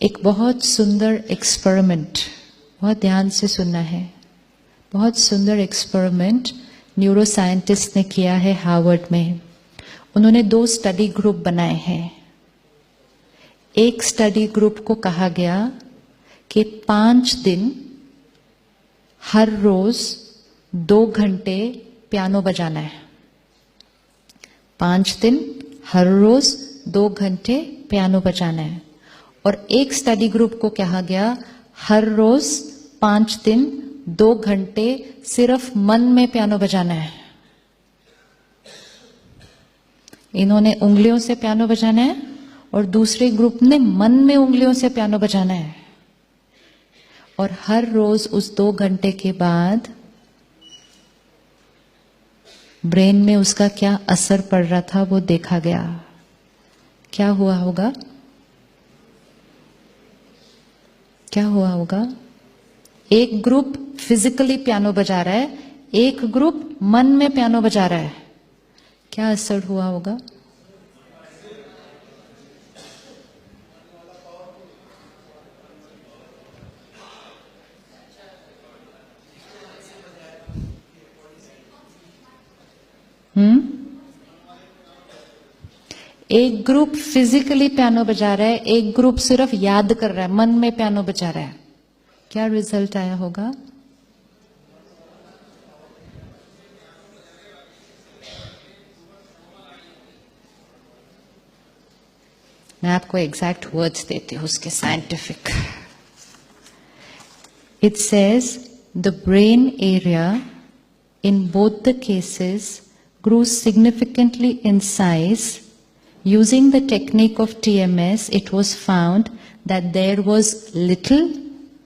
एक बहुत सुंदर एक्सपेरिमेंट, बहुत ध्यान से सुनना है, बहुत सुंदर एक्सपेरिमेंट न्यूरो साइंटिस्ट ने किया है हार्वर्ड में। उन्होंने 2 स्टडी ग्रुप बनाए हैं। एक स्टडी ग्रुप को कहा गया कि 5 दिन हर रोज 2 घंटे पियानो बजाना है। 5 दिन हर रोज 2 घंटे पियानो बजाना है। और एक स्टडी ग्रुप को कहा गया हर रोज 5 दिन 2 घंटे सिर्फ मन में पियानो बजाना है। इन्होंने उंगलियों से पियानो बजाना है और दूसरे ग्रुप ने मन में उंगलियों से पियानो बजाना है। और हर रोज उस 2 घंटे के बाद ब्रेन में उसका क्या असर पड़ रहा था वो देखा गया। क्या हुआ होगा? क्या हुआ होगा? एक ग्रुप फिजिकली पियानो बजा रहा है, एक ग्रुप मन में पियानो बजा रहा है। क्या असर हुआ होगा? एक ग्रुप फिजिकली पियानो बजा रहा है, एक ग्रुप सिर्फ याद कर रहा है, मन में पियानो बजा रहा है। क्या रिजल्ट आया होगा? मैं आपको एग्जैक्ट वर्ड्स देती हूं उसके scientific. It says the brain area in both the cases grew significantly in size. Using the technique of TMS, it was found that there was little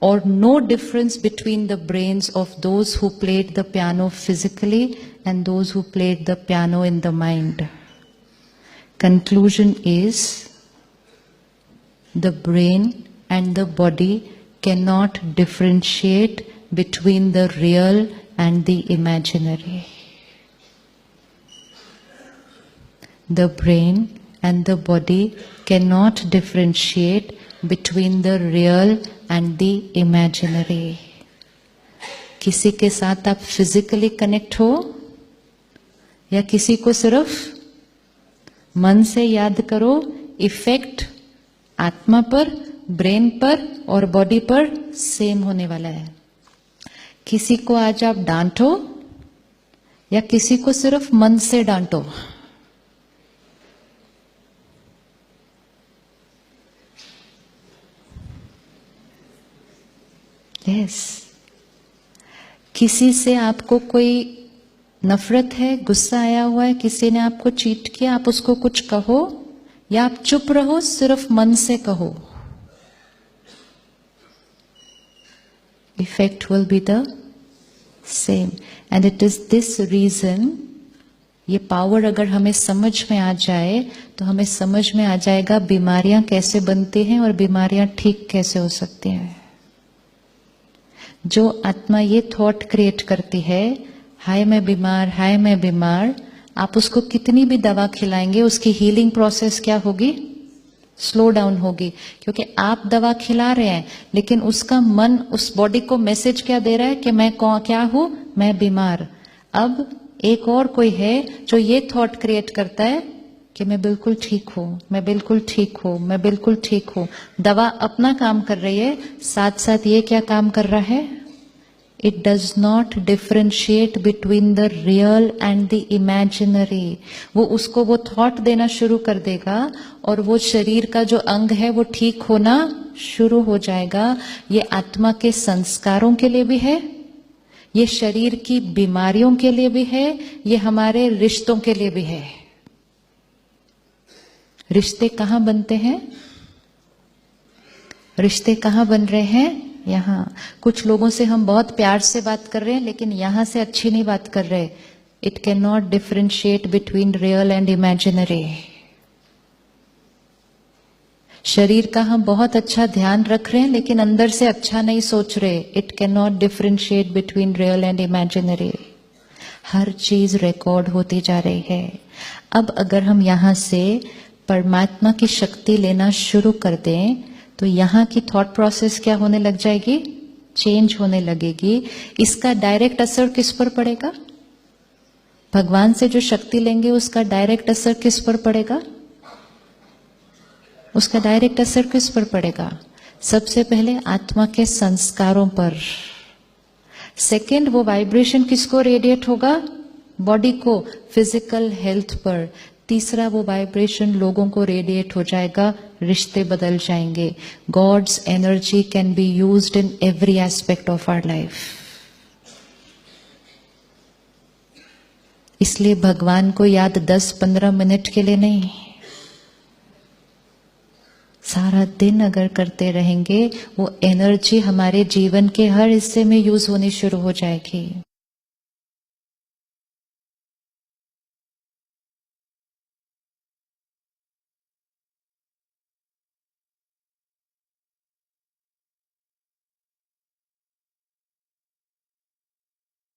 or no difference between the brains of those who played the piano physically and those who played the piano in the mind. Conclusion is, the brain and the body cannot differentiate between the real and the imaginary. The brain and the body cannot differentiate between the real and the imaginary. किसी के साथ आप physically connect हो या किसी को सिर्फ मन से याद करो, इफेक्ट आत्मा पर, ब्रेन पर और बॉडी पर सेम होने वाला है। किसी को आज आप डांटो या किसी को सिर्फ मन से डांटो, यस। किसी से आपको कोई नफरत है, गुस्सा आया हुआ है, किसी ने आपको चीट किया, आप उसको कुछ कहो या आप चुप रहो, सिर्फ मन से कहो, effect will be the same. And it is this reason, ये पावर अगर हमें समझ में आ जाए तो हमें समझ में आ जाएगा बीमारियां कैसे बनती हैं और बीमारियां ठीक कैसे हो सकती हैं। जो आत्मा ये थॉट क्रिएट करती है, हाय मैं बीमार, हाय मैं बीमार, आप उसको कितनी भी दवा खिलाएंगे उसकी हीलिंग प्रोसेस क्या होगी? स्लो डाउन होगी। क्योंकि आप दवा खिला रहे हैं लेकिन उसका मन उस बॉडी को मैसेज क्या दे रहा है कि मैं क्या हूं? मैं बीमार। अब एक और कोई है जो ये थॉट क्रिएट करता है कि मैं बिल्कुल ठीक हूं, मैं बिल्कुल ठीक हूं, मैं बिल्कुल ठीक हूं। दवा अपना काम कर रही है, साथ साथ ये क्या काम कर रहा है? It does not differentiate between the real and the imaginary. वो उसको वो थॉट देना शुरू कर देगा और वो शरीर का जो अंग है वो ठीक होना शुरू हो जाएगा। ये आत्मा के संस्कारों के लिए भी है, ये शरीर की बीमारियों के लिए भी है, ये हमारे रिश्तों के लिए भी है। रिश्ते कहाँ बनते हैं? रिश्ते कहाँ बन रहे हैं? यहाँ। कुछ लोगों से हम बहुत प्यार से बात कर रहे हैं लेकिन यहां से अच्छी नहीं बात कर रहे। It can not differentiate between real and imaginary. शरीर का हम बहुत अच्छा ध्यान रख रहे हैं लेकिन अंदर से अच्छा नहीं सोच रहे। It can not differentiate between real and imaginary. हर चीज रिकॉर्ड होती जा रही है। अब अगर हम यहां से परमात्मा की शक्ति लेना शुरू कर दें तो यहाँ की थॉट प्रोसेस क्या होने लग जाएगी? चेंज होने लगेगी। इसका डायरेक्ट असर किस पर पड़ेगा? भगवान से जो शक्ति लेंगे उसका डायरेक्ट असर किस पर पड़ेगा? उसका डायरेक्ट असर किस पर पड़ेगा? सबसे पहले आत्मा के संस्कारों पर। सेकंड, वो वाइब्रेशन किसको रेडिएट होगा? बॉडी को, फिजिकल हेल्थ पर। तीसरा, वो वाइब्रेशन लोगों को रेडिएट हो जाएगा, रिश्ते बदल जाएंगे। God's energy can be used in every aspect of our life. इसलिए भगवान को याद 10-15 मिनट के लिए नहीं, सारा दिन अगर करते रहेंगे वो एनर्जी हमारे जीवन के हर हिस्से में यूज होनी शुरू हो जाएगी।